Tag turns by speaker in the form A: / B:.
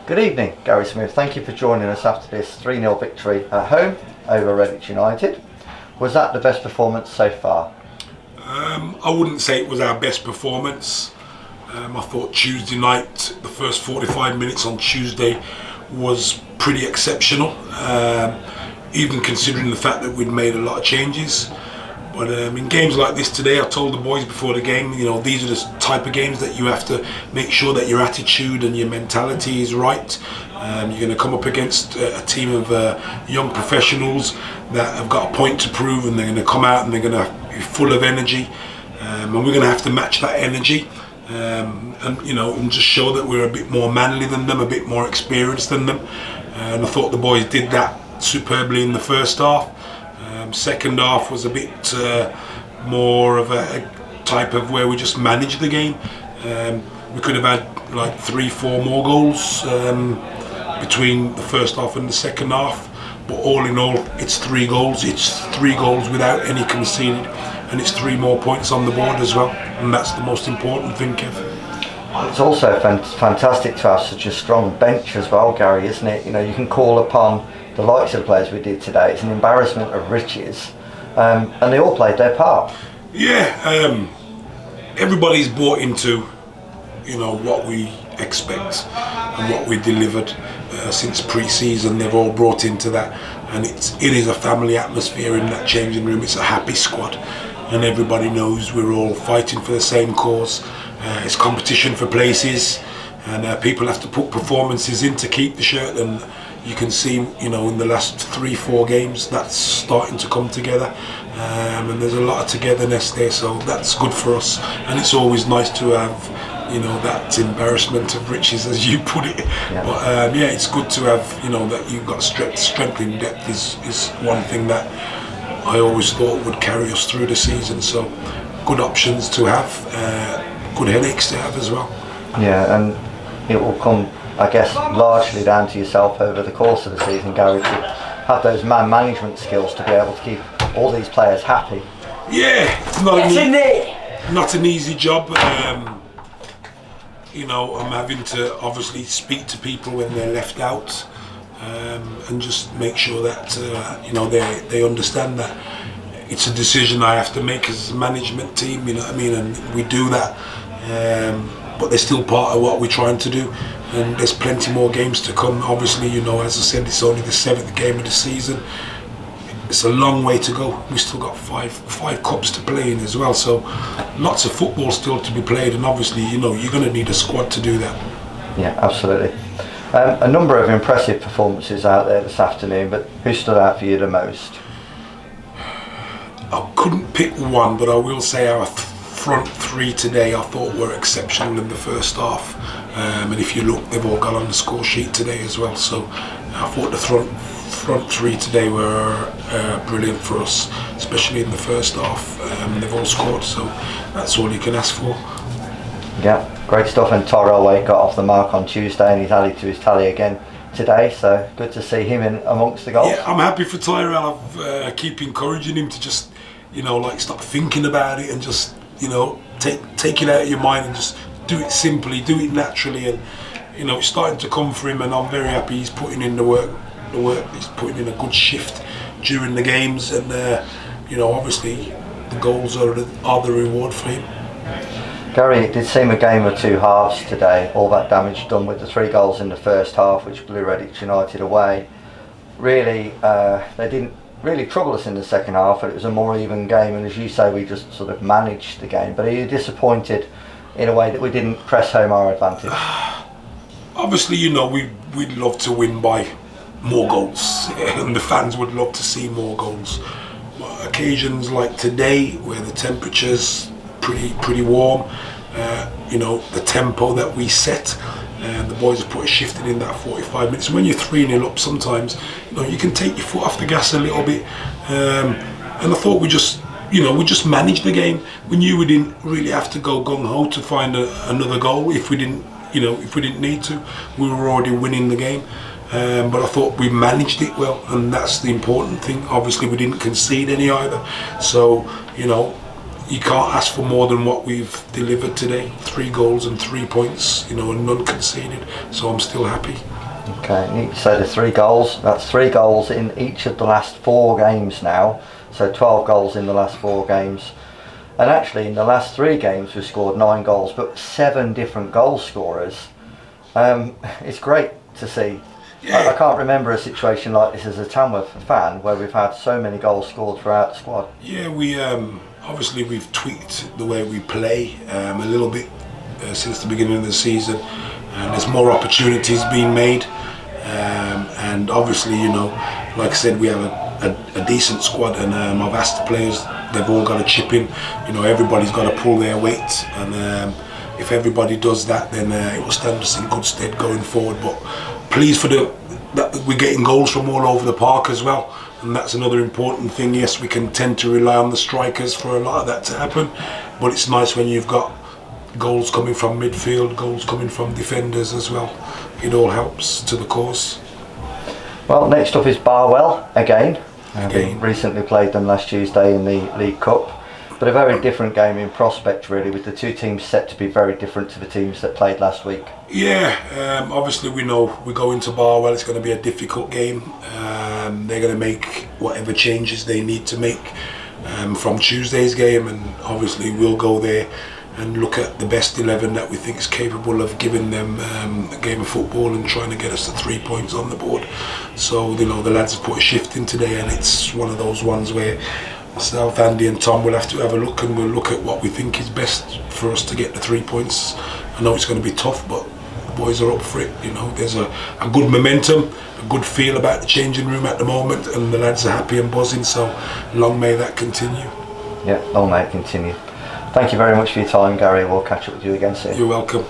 A: Good evening, Gary Smith. Thank you for joining us after this 3-0 victory at home over Redditch United. Was that the best performance so far?
B: I wouldn't say it was our best performance. I thought Tuesday night, the first 45 minutes on Tuesday was pretty exceptional, even considering the fact that we'd made a lot of changes. But in games like this today, I told the boys before the game, these are the type of games that you have to make sure that your attitude and your mentality is right. You're going to come up against a team of young professionals that have got a point to prove, and they're going to come out and they're going to be full of energy, and we're going to have to match that energy, and just show that we're a bit more manly than them, a bit more experienced than them. And I thought the boys did that superbly in the first half. Second half was a bit more of a type of where we just managed the game. We could have had like 3-4 more goals between the first half and the second half, but all in all, it's 3 goals. It's 3 goals without any conceded, and it's 3 more points on the board as well, and that's the most important thing, Kev.
A: It's also fantastic to have such a strong bench as well, Gary, isn't it? You can call upon the likes of the players we did today. It's an embarrassment of riches, and they all played their part.
B: Yeah, everybody's bought into what we expect and what we delivered since pre-season. They've all brought into that, and it is a family atmosphere in that changing room. It's a happy squad, and everybody knows we're all fighting for the same cause. It's competition for places, and people have to put performances in to keep the shirt, and you can see, in the last 3-4 games, that's starting to come together, and there's a lot of togetherness there, so that's good for us. And it's always nice to have, that embarrassment of riches, as you put it.
A: Yeah.
B: But it's good to have, that you've got strength in depth is one thing that I always thought would carry us through the season. So good options to have, good headaches to have as well.
A: Yeah, and it will come, I guess, largely down to yourself over the course of the season, Gary, to have those man management skills to be able to keep all these players happy.
B: Yeah, it's not an easy job. I'm having to obviously speak to people when they're left out, and just make sure that they understand that it's a decision I have to make as a management team. And we do that, but they're still part of what we're trying to do. And there's plenty more games to come. Obviously, as I said, it's only the 7th game of the season. It's a long way to go. We've still got five cups to play in as well. So lots of football still to be played. And obviously, you're going to need a squad to do that.
A: Yeah, absolutely. A number of impressive performances out there this afternoon, but who stood out for you the most?
B: I couldn't pick one, but I will say our front 3 today I thought were exceptional in the first half, and if you look, they've all got on the score sheet today as well. So I thought the front 3 today were brilliant for us, especially in the first half. They've all scored, so that's all you can ask for.
A: Yeah, great stuff. And Tyrell Wade got off the mark on Tuesday, and he's added to his tally again today, so good to see him in amongst the goals.
B: Yeah, I'm happy for Tyrell. I keep encouraging him to just stop thinking about it and just take it out of your mind and just do it simply, do it naturally, and it's starting to come for him, and I'm very happy he's putting in the work. He's putting in a good shift during the games, and obviously the goals are the reward for him.
A: Gary, it did seem a game of 2 halves today. All that damage done with the 3 goals in the first half, which blew Redditch United away. Really, they didn't really trouble us in the second half, but it was a more even game, and as you say, we just sort of managed the game. But are you disappointed in a way that we didn't press home our advantage?
B: Obviously, we'd love to win by more goals, and the fans would love to see more goals. But occasions like today, where the temperature's pretty warm, the tempo that we set, and the boys have put a shift in that 45 minutes. When you're 3-0 up, sometimes you can take your foot off the gas a little bit, and I thought we just managed the game. We knew we didn't really have to go gung-ho to find another goal if we didn't need to. We were already winning the game, but I thought we managed it well, and that's the important thing. Obviously we didn't concede any either, so you can't ask for more than what we've delivered today. 3 goals and 3 points, and none conceded, so I'm still happy.
A: Okay, you say the 3 goals. That's 3 goals in each of the last 4 games now. So 12 goals in the last 4 games. And actually, in the last 3 games, we've scored 9 goals, but 7 different goal scorers. It's great to see.
B: Yeah.
A: I can't remember a situation like this as a Tamworth fan where we've had so many goals scored throughout the squad.
B: Yeah, we obviously we've tweaked the way we play a little bit since the beginning of the season, and there's more opportunities being made. And obviously, you know, like I said, we have a decent squad, and I've asked the players, they've all got to chip in. You know, everybody's got to pull their weight, and if everybody does that, then it will stand us in good stead going forward. But pleased for that we're getting goals from all over the park as well, and that's another important thing. Yes, we can tend to rely on the strikers for a lot of that to happen, but it's nice when you've got goals coming from midfield, goals coming from defenders as well. It all helps to the cause.
A: Well, next up is Barwell again. We recently played them last Tuesday in the League Cup, but a very different game in prospect really, with the 2 teams set to be very different to the teams that played last week.
B: Yeah, obviously we know we go into Barwell, it's going to be a difficult game. They're going to make whatever changes they need to make from Tuesday's game, and obviously we'll go there and look at the best 11 that we think is capable of giving them a game of football and trying to get us the 3 points on the board. So, you know, the lads have put a shift in today, and it's one of those ones where myself, Andy and Tom will have to have a look, and we'll look at what we think is best for us to get the 3 points. I know it's going to be tough, but the boys are up for it. You know, there's a good momentum, a good feel about the changing room at the moment, and the lads are happy and buzzing, so long may that continue.
A: Yeah, long may it continue. Thank you very much for your time, Gary. We'll catch up with you again soon.
B: You're welcome.